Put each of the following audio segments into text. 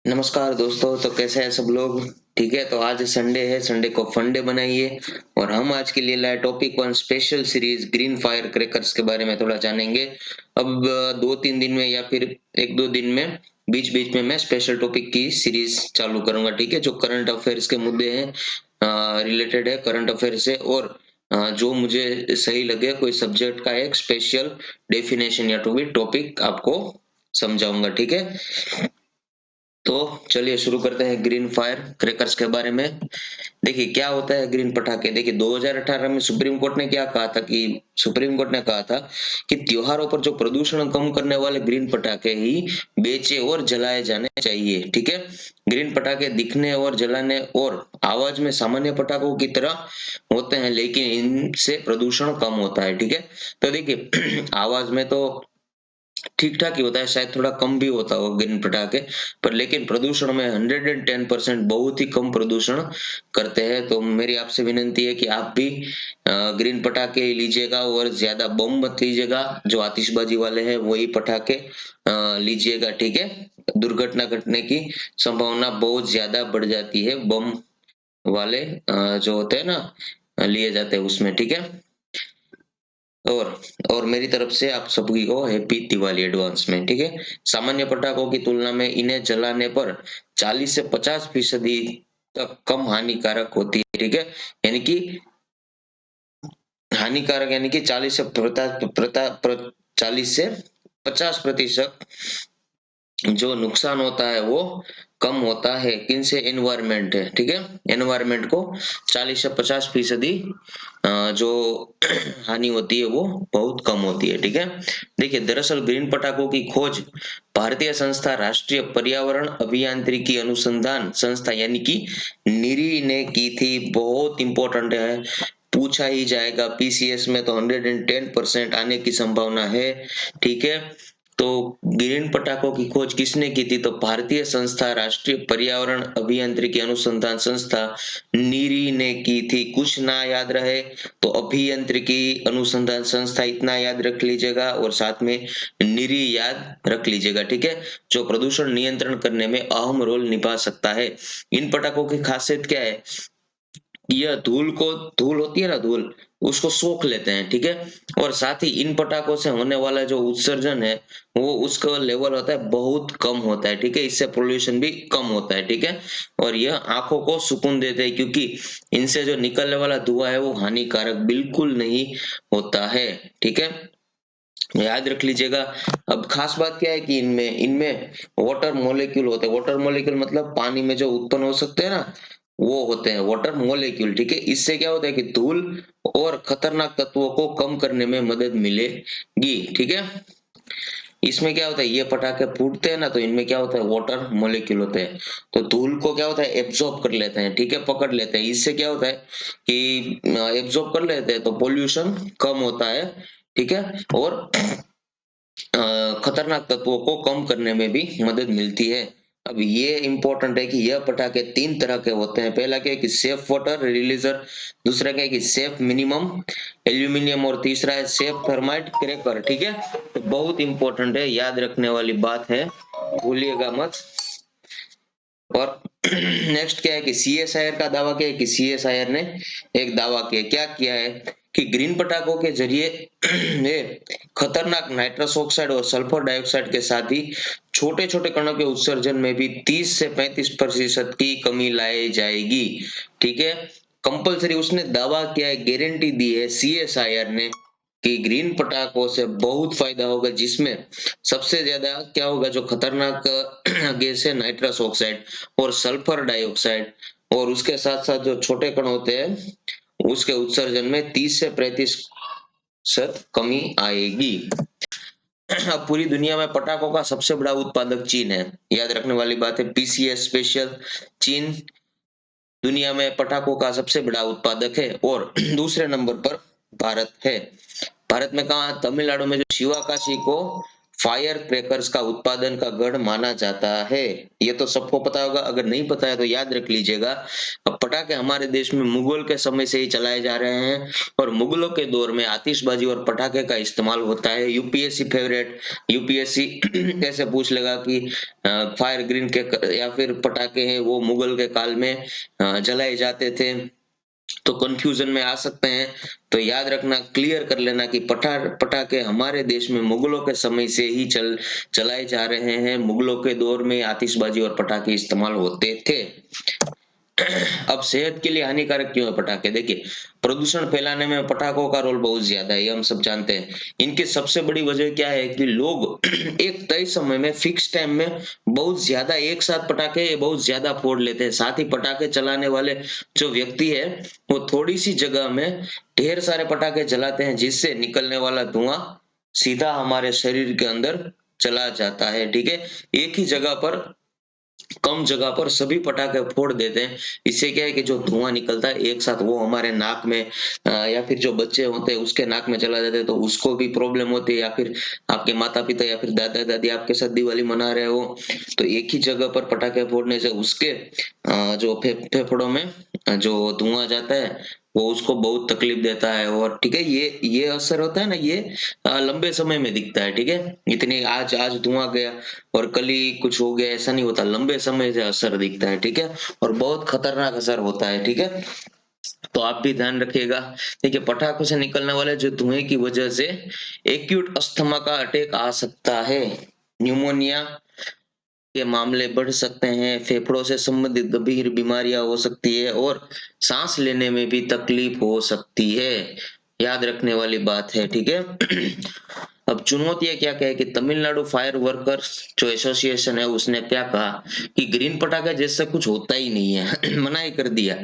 नमस्कार दोस्तों। तो कैसे हैं सब लोग? ठीक है, तो आज संडे है, संडे को फंडे बनाइए। और हम आज के लिए लाए topic one special series green fire crackers के बारे में थोड़ा जानेंगे। अब 2-3 दिन में या फिर 1-2 दिन में बीच बीच में मैं स्पेशल टॉपिक की सीरीज चालू करूंगा। ठीक है, जो करंट अफेयर्स के मुद्दे हैं, रिलेटेड है करंट अफेयर से, और जो मुझे सही लगे कोई सब्जेक्ट का एक स्पेशल डेफिनेशन या टॉपिक आपको समझाऊंगा। ठीक है, तो चलिए शुरू करते हैं ग्रीन फायर क्रैकर्स के बारे में। देखिए क्या होता है ग्रीन पटाखे। देखिए 2018 में सुप्रीम कोर्ट ने क्या कहा था कि सुप्रीम कोर्ट ने कहा था कि त्योहारों पर जो प्रदूषण कम करने वाले ग्रीन पटाखे ही बेचे और जलाए जाने चाहिए। ठीक है, ग्रीन पटाखे दिखने और जलाने और आवाज में सामान्य पटाखों की तरह होते हैं, लेकिन इनसे प्रदूषण कम होता है। ठीक है, तो देखिए आवाज में तो ठीक ठाक ही होता है, शायद थोड़ा कम भी होता होगा ग्रीन पटाखे पर, लेकिन प्रदूषण में 110% बहुत ही कम प्रदूषण करते हैं। तो मेरी आपसे विनती है कि आप भी ग्रीन पटाखे ही लीजिएगा और ज्यादा बम मत लीजिएगा। जो आतिशबाजी वाले हैं वही पटाखे लीजिएगा। ठीक है, दुर्घटना घटने की संभावना बहुत ज्यादा बढ़ जाती है बम वाले जो होते हैं ना, लिए जाते हैं उसमें। ठीक है, और और मेरी तरफ से आप सभी को हैप्पी दिवाली एडवांस में। ठीक है, सामान्य पटाखों की तुलना में इन्हें जलाने पर 40 से 50% तक कम हानिकारक होती है। ठीक है, यानी कि हानिकारक यानी कि 40 से 50% जो नुकसान होता है वो कम होता है। किनसे? एनवायरमेंट है। ठीक है, एनवायरमेंट को 40 से 50% जो हानि होती है वो बहुत कम होती है। ठीक है, देखिए दरअसल ग्रीन पटाखों की खोज भारतीय संस्था राष्ट्रीय पर्यावरण अभियांत्रिकी अनुसंधान संस्था यानी कि निरी ने की थी। बहुत इंपॉर्टेंट है, पूछा ही जाएगा पीसीएस में, तो 110% आने की संभावना है। ठीक है, तो ग्रीन पटाखों की खोज किसने की थी? तो भारतीय संस्था राष्ट्रीय पर्यावरण अभियांत्रिकी अनुसंधान संस्था नीरी ने की थी। कुछ ना याद रहे तो अभियांत्रिकी अनुसंधान संस्था इतना याद रख लीजिएगा, और साथ में नीरी याद रख लीजिएगा। ठीक है, जो प्रदूषण नियंत्रण करने में अहम रोल निभा सकता है। इन पटाखों की खासियत क्या है? यह धूल होती है ना, धूल उसको सोख लेते हैं। ठीक है, और साथ ही इन पटाखों से होने वाला जो उत्सर्जन है वो उसका लेवल होता है बहुत कम होता है। ठीक है, इससे पोल्यूशन भी कम होता है। ठीक है, और यह आंखों को सुकून देते हैं, क्योंकि इनसे जो निकलने वाला धुआं है वो हानिकारक बिल्कुल नहीं होता है। ठीक है, याद रख लीजिएगा। अब खास बात क्या है कि इनमें इनमें वाटर मोलेक्यूल होते हैं। वाटर मोलेक्यूल मतलब पानी में जो उत्पन्न हो सकते हैं ना, वो होते हैं वाटर मोलेक्यूल। ठीक है, इससे क्या होता है कि धूल और खतरनाक तत्वों को कम करने में मदद मिलेगी। ठीक है, इसमें क्या होता है, ये पटाखे फूटते हैं ना, तो इनमें क्या होता है, वाटर मोलेक्यूल होते हैं, तो धूल को क्या होता है, एब्जॉर्ब कर लेते हैं। ठीक है, पकड़ लेते हैं। इससे क्या होता है कि एब्जॉर्ब कर लेते हैं तो पोल्यूशन कम होता है। ठीक है, और खतरनाक तत्वों को कम करने में भी मदद मिलती है। अब ये इंपॉर्टेंट है कि यह पटाखे 3 तरह के होते हैं। पहला क्या है कि सेफ वाटर रिलीजर, दूसरा क्या है कि सेफ मिनिमम एल्यूमिनियम, और तीसरा है सेफ थर्माइट क्रैकर। ठीक है, तो बहुत इंपॉर्टेंट है, याद रखने वाली बात है, भूलिएगा मत। और नेक्स्ट क्या है कि सीएसआईआर का दावा क्या है कि सीएसआईआर ने एक दावा किया, क्या किया है कि ग्रीन पटाखों के जरिए ये खतरनाक नाइट्रस ऑक्साइड और सल्फर डाइऑक्साइड के साथ ही छोटे छोटे कणों के उत्सर्जन में भी 30 से 35% की कमी लाई जाएगी। ठीक है, कंपलसरी उसने दावा किया है, गारंटी दी है सीएसआईआर ने कि ग्रीन पटाखों से बहुत फायदा होगा, जिसमें सबसे ज्यादा क्या होगा, जो खतरनाक गैस है नाइट्रस ऑक्साइड और सल्फर डाइऑक्साइड, और उसके साथ साथ जो छोटे कण होते हैं उसके उत्सर्जन में 30 से 35% कमी आएगी। अब पूरी दुनिया में पटाखों का सबसे बड़ा उत्पादक चीन है। याद रखने वाली बात है, पीसीएस स्पेशल। चीन दुनिया में पटाखों का सबसे बड़ा उत्पादक है, और दूसरे नंबर पर भारत है। भारत में कहा, तमिलनाडु में जो शिवाकाशी को फायर क्रैकर्स का उत्पादन का गढ़ माना जाता है। ये तो सबको पता होगा, अगर नहीं पता है तो याद रख लीजिएगा। अब पटाखे हमारे देश में मुगल के समय से ही चलाए जा रहे हैं और मुगलों के दौर में आतिशबाजी और पटाखे का इस्तेमाल होता है। यूपीएससी फेवरेट, यूपीएससी कैसे पूछ लेगा कि फायर ग्रीन के या फिर पटाखे हैं वो मुगल के काल में जलाए जाते थे, तो कंफ्यूजन में आ सकते हैं। तो याद रखना, क्लियर कर लेना कि पटाखे हमारे देश में मुगलों के समय से ही चलाए जा रहे हैं। मुगलों के दौर में आतिशबाजी और पटाखे इस्तेमाल होते थे। अब सेहत के लिए हानिकारक क्यों है पटाखे? देखिए, प्रदूषण फैलाने में पटाखों का रोल बहुत ज्यादा है, ये हम सब जानते हैं। इनकी सबसे बड़ी वजह क्या है कि लोग एक तय समय में, फिक्स टाइम में बहुत ज्यादा एक साथ पटाखे बहुत ज्यादा फोड़ लेते हैं। साथ ही पटाखे चलाने वाले जो व्यक्ति है वो थोड़ी सी जगह में ढेर सारे पटाखे जलाते हैं, जिससे निकलने वाला धुआं सीधा हमारे शरीर के अंदर चला जाता है। ठीक है, एक ही जगह पर, कम जगह पर सभी पटाखे फोड़ देते हैं। इससे क्या है कि जो धुआं निकलता है एक साथ वो हमारे नाक में या फिर जो बच्चे होते हैं उसके नाक में चला जाता है, तो उसको भी प्रॉब्लम होती है। या फिर आपके माता पिता या फिर दादा दादी आपके साथ दिवाली मना रहे हो, तो एक ही जगह पर पटाखे फोड़ने से उसके जो फेफड़ों में जो धुआं जाता है वो उसको बहुत तकलीफ देता है। और ठीक है, ये असर होता है ना, ये लंबे समय में दिखता है। ठीक है, इतनी आज आज धुआं गया और कल ही कुछ हो गया, ऐसा नहीं होता, लंबे समय से असर दिखता है। ठीक है, और बहुत खतरनाक असर होता है। ठीक है, तो आप भी ध्यान रखिएगा। देखिए, पटाखों से निकलने वाले जो धुएं की वजह से एक्यूट अस्थमा का अटैक आ सकता है, न्यूमोनिया के मामले बढ़ सकते हैं, फेफड़ों से संबंधित गंभीर बीमारियां हो सकती है और सांस लेने में भी तकलीफ हो सकती है। याद रखने वाली बात है। ठीक है, अब चुनौतियां क्या क्या है कि तमिलनाडु फायर वर्कर्स जो एसोसिएशन है उसने क्या कहा कि ग्रीन पटाखे जैसा कुछ होता ही नहीं है। मना ही कर दिया।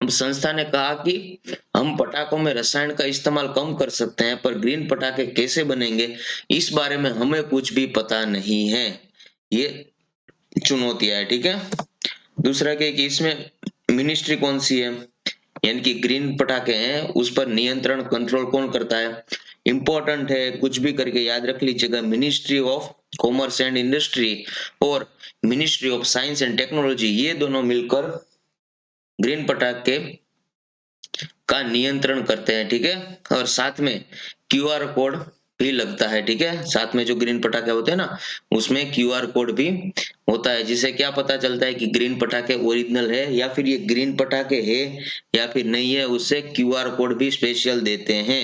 अब संस्था ने कहा कि हम पटाखों में रसायन का इस्तेमाल कम कर सकते हैं, पर ग्रीन पटाखे कैसे बनेंगे इस बारे में हमें कुछ भी पता नहीं है। ये चुनौतियां है। ठीक है, दूसरा क्या है कि इसमें मिनिस्ट्री कौन सी है, यानी कि ग्रीन पटाखे हैं उस पर नियंत्रण कंट्रोल कौन करता है, इंपॉर्टेंट है, कुछ भी करके याद रख लीजिएगा। Ministry of commerce and industry और ministry of science and technology, ये दोनों मिलकर ग्रीन पटाखे का नियंत्रण करते हैं। ठीक है, और साथ में क्यूआर कोड भी लगता है। ठीक है, साथ में जो ग्रीन पटाखे होते हैं ना उसमें क्यूआर कोड भी होता है, जिससे क्या पता चलता है कि ग्रीन पटाखे ओरिजिनल है या फिर ये ग्रीन पटाखे है या फिर नहीं है, उससे क्यूआर कोड भी स्पेशल देते हैं।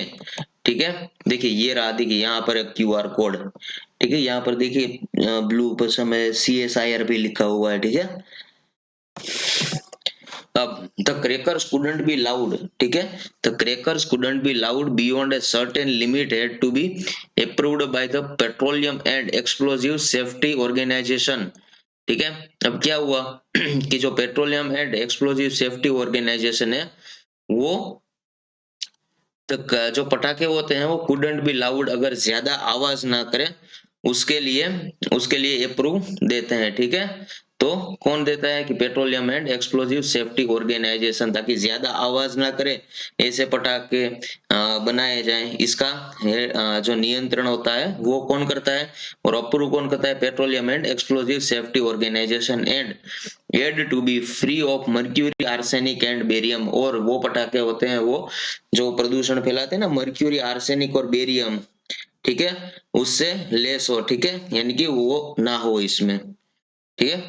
ठीक है, देखिए ये रहा, देखिए यहाँ पर एक क्यूआर कोड। ठीक है, यहाँ पर देखिए ब्लू पर में CSIR भी लिखा हुआ है। ठीक है, अब the crackers couldn't be loud, ठीक है, the crackers couldn't be loud beyond a certain limit had to be approved by the petroleum and explosive safety organization। ठीक है, अब क्या हुआ कि जो petroleum and explosive safety organisation है वो तक जो पटाखे होते हैं वो कुडंट बी लाउड, अगर ज्यादा आवाज ना करे उसके लिए अप्रूव देते हैं। ठीक है, तो कौन देता है कि petroleum and explosive safety organisation, ताकि ज्यादा आवाज ना करे ऐसे पटाखे बनाए जाएं। इसका जो नियंत्रण होता है वो कौन करता है और अप्रूव कौन करता है, petroleum and explosive safety organisation. And had to be free of mercury arsenic and barium, और वो पटाखे होते हैं वो जो प्रदूषण फैलाते हैं ना, मर्क्यूरी आर्सेनिक और बेरियम, ठीक है, उससे लेस हो। ठीक है, यानी कि वो ना हो इसमें। ठीक है,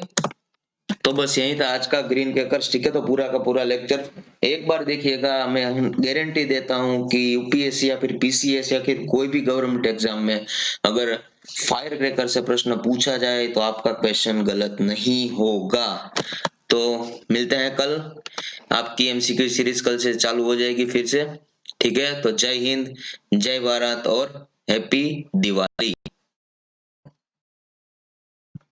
तो बस यही था आज का ग्रीन क्रैकर्स। ठीक है, तो पूरा का पूरा लेक्चर एक बार देखिएगा। मैं गारंटी देता हूं कि यूपीएससी या फिर पीसीएस या फिर कोई भी गवर्नमेंट एग्जाम में अगर फायर क्रैकर से प्रश्न पूछा जाए तो आपका क्वेश्चन गलत नहीं होगा। तो मिलते हैं कल, आपकी एमसीक्यू सीरीज कल से चालू हो जाएगी फिर से। ठीक है, तो जय हिंद, जय भारत और हैप्पी दिवाली।